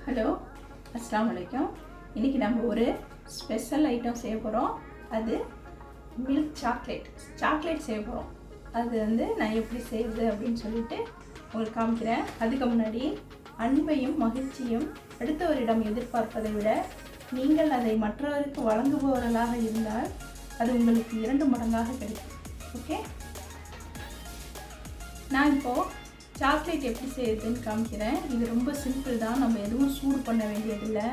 Hello, அஸ்ஸலாமு அலைக்கும். இன்றைக்கி நம்ம ஒரு ஸ்பெஷல் ஐட்டம் செய்ய போகிறோம். அது மில்க் சாக்லேட் செய்ய போகிறோம். அது நான் எப்படி செய்வது அப்படின்னு சொல்லிட்டு உங்களுக்கு காமிக்கிறேன். அதுக்கு முன்னாடி அன்பையும் மகிழ்ச்சியும் அடுத்தவரிடம் எதிர்பார்ப்பதை விட நீங்கள் அதை மற்றவருக்கு வழங்குபவர்களாக இருந்தால் அது உங்களுக்கு 2 மடங்காக கிடைக்கும். ஓகே, நான் இப்போது சாக்லேட் எப்படி செய்யுதுன்னு காமிக்கிறேன். இது ரொம்ப சிம்பிள் தான். நம்ம எதுவும் சூடு பண்ண வேண்டியதில்லை.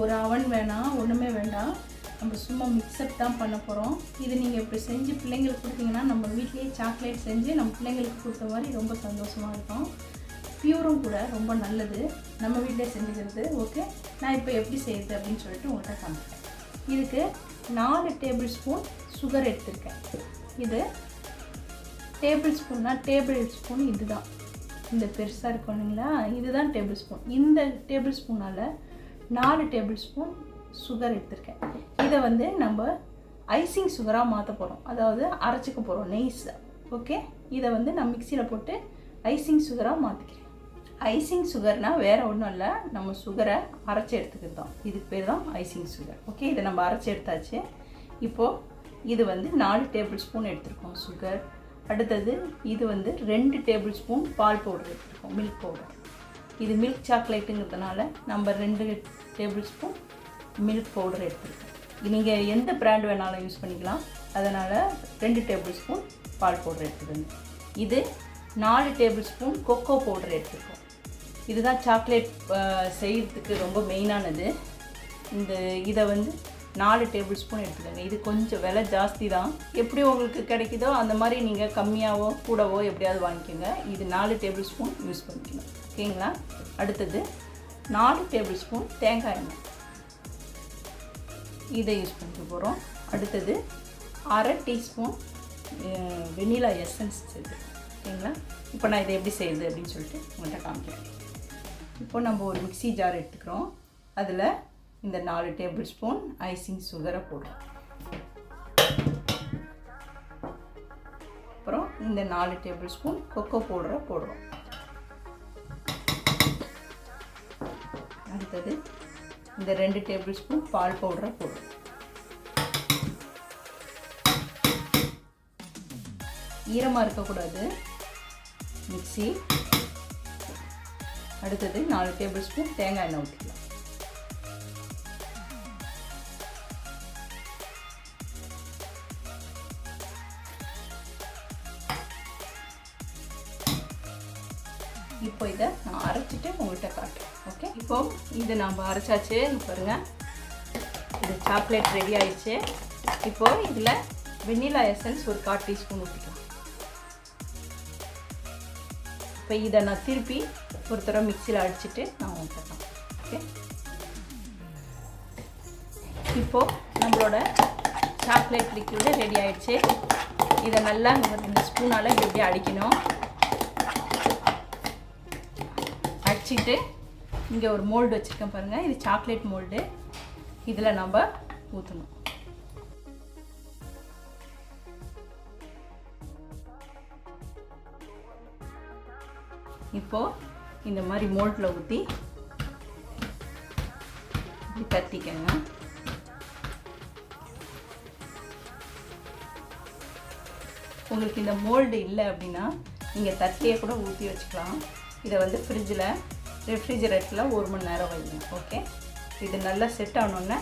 ஒரு அவன் வேணாம், ஒன்றுமே வேண்டாம். நம்ம சும்மா மிக்சப் தான் பண்ண போகிறோம். இது நீங்கள் இப்படி செஞ்சு பிள்ளைங்களுக்கு கொடுத்தீங்கன்னா நம்ம வீட்லேயே சாக்லேட் செஞ்சு நம்ம பிள்ளைங்களுக்கு கொடுத்த மாதிரி ரொம்ப சந்தோஷமாக இருக்கும். பியூரும் கூட ரொம்ப நல்லது, நம்ம வீட்டிலே செஞ்சுக்கிறது. ஓகே, நான் இப்போ எப்படி செய்யுது அப்படின்னு சொல்லிட்டு உங்கள்கிட்ட காமிக்கிறேன். இதுக்கு 4 டேபிள் ஸ்பூன் சுகர் எடுத்திருக்கேன். இது டேபிள் ஸ்பூன் இதுதான், இந்த பெருசாக இருக்கும் இல்லைங்களா, இதுதான் டேபிள் ஸ்பூன். இந்த டேபிள் ஸ்பூனால் 4 டேபிள் ஸ்பூன் சுகர் எடுத்திருக்கேன். இதை நம்ம ஐசிங் சுகராக மாற்ற போகிறோம், அதாவது அரைச்சிக்க போகிறோம் நெய்ஸ். ஓகே, இதை நான் மிக்சியில் போட்டு ஐசிங் சுகராக மாற்றிக்கிறேன். ஐசிங் சுகர்னால் வேறு ஒன்றும் இல்லை, நம்ம சுகரை அரைச்சி எடுத்துக்கிறது தான். இதுக்கு பேர் தான் ஐசிங் சுகர். ஓகே, இதை நம்ம அரைச்சி எடுத்தாச்சு. இப்போது இது 4 டேபிள் ஸ்பூன் எடுத்துருக்கோம் சுகர். அடுத்தது இது 2 டேபிள் ஸ்பூன் பால் பவுடர் எடுத்துருக்கோம், மில்க் பவுடர். இது மில்க் சாக்லேட்டுங்கிறதுனால நம்ம 2 டேபிள் ஸ்பூன் மில்க் பவுடர் எடுத்துருக்கோம். நீங்கள் எந்த பிராண்ட் வேணாலும் யூஸ் பண்ணிக்கலாம், அதனால் 2 டேபிள் ஸ்பூன் பால் பவுடர் எடுத்துக்கோங்க. இது 4 டேபிள் ஸ்பூன் கொக்கோ பவுடர் எடுத்துருக்கோம். இதுதான் சாக்லேட் செய்கிறதுக்கு ரொம்ப மெயினானது. இதை 4 டேபிள் ஸ்பூன் எடுத்துக்கோங்க. இது கொஞ்சம் விலை ஜாஸ்தி தான். எப்படி உங்களுக்கு கிடைக்குதோ அந்த மாதிரி நீங்கள் கம்மியாகவோ கூடவோ எப்படியாவது வாங்கிக்கோங்க. இது 4 டேபிள் ஸ்பூன் யூஸ் பண்ணிக்கணும். ஓகேங்களா? அடுத்தது 4 டேபிள் ஸ்பூன் தேங்காய் எண்ணெய், இதை யூஸ் பண்ணிக்க போகிறோம். அடுத்தது 1/2 டீஸ்பூன் வெனிலா எசன்ஸ் இது. ஓகேங்களா? இப்போ நான் இதை எப்படி செய்யுது அப்படின்னு சொல்லிட்டு உங்கள்கிட்ட காமிக்கிறேன். இப்போ நம்ம ஒரு மிக்ஸி ஜார் எடுத்துக்கிறோம். அதில் இந்த 4 டேபிள் ஸ்பூன் ஐசிங் சுகரை போடுறோம். அப்புறம் இந்த 4 டேபிள் ஸ்பூன் கொக்கோ பவுடரை போடுறோம். அடுத்தது இந்த 2 டேபிள் ஸ்பூன் பால் பவுடரை போடுறோம். ஈரமாக இருக்கக்கூடாது மிக்ஸி. அடுத்தது 4 டேபிள் ஸ்பூன் தேங்காய் எண்ணெய் ஊற்றிக்கலாம். இப்போ இதை நான் அரைச்சிட்டு உங்கள்கிட்ட காட்டுறேன். ஓகே, இப்போ இதை நம்ம அரைச்சாச்சு. பாருங்கள், இது சாக்லேட் ரெடி ஆயிடுச்சு. இப்போது இதில் வெனிலா எசன்ஸ் ஒரு 1/4 டீஸ்பூன் ஊற்றிக்கலாம். இப்போ இதை நான் திருப்பி ஒரு தடவை மிக்சியில் அடிச்சுட்டு நான் ஊற்றலாம். ஓகே, இப்போது நம்மளோட சாக்லேட் லிக்விடு ரெடி ஆகிடுச்சு. இதை நல்லா இந்த ஸ்பூனால் இப்படி அடிக்கணும். அடிச்சுட்டு இங்கே ஒரு மோல்டு வச்சுருக்கேன் பாருங்கள், இது சாக்லேட் மோல்டு. இதில் நம்ம ஊற்றணும். இப்போது இந்த மாதிரி மோல்டில் ஊற்றி இப்படி தட்டிக்கங்க. உங்களுக்கு இந்த மோல்டு இல்லை அப்படின்னா நீங்கள் தட்டியே கூட ஊற்றி வச்சுக்கலாம். இதை ஃப்ரிட்ஜில் ரெஃப்ரிஜரேட்டரில் 1 மணி நேரம் வைங்க. ஓகே, இது நல்லா செட் ஆனோடனே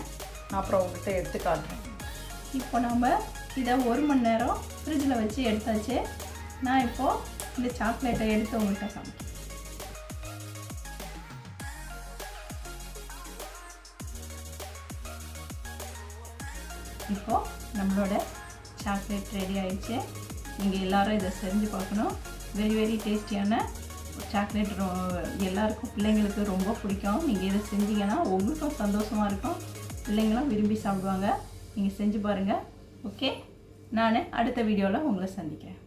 அப்புறம் உங்கள்கிட்ட எடுத்து காட்டுறேன். இப்போ நம்ம இதை 1 மணி நேரம் ஃப்ரிட்ஜில் வச்சு எடுத்தாச்சு. நான் இப்போது இந்த சாக்லேட்டை எடுத்து உங்கள்கிட்ட காமிக்கிறேன். இப்போது நம்மளோட சாக்லேட் ரெடி ஆகிடுச்சு. நீங்கள் எல்லோரும் இதை செஞ்சு பார்க்கணும். வெரி டேஸ்டியான சாக்லேட் எல்லாருக்கும் பிள்ளைங்களுக்கு ரொம்ப பிடிக்கும். நீங்கள் இதை செஞ்சீங்கன்னா உங்களுக்கும் சந்தோஷமாக இருக்கும், பிள்ளைங்களும் விரும்பி சாப்பிடுவாங்க. நீங்கள் செஞ்சு பாருங்கள். ஓகே, நான் அடுத்த வீடியோவில் உங்களை சந்திக்கிறேன்.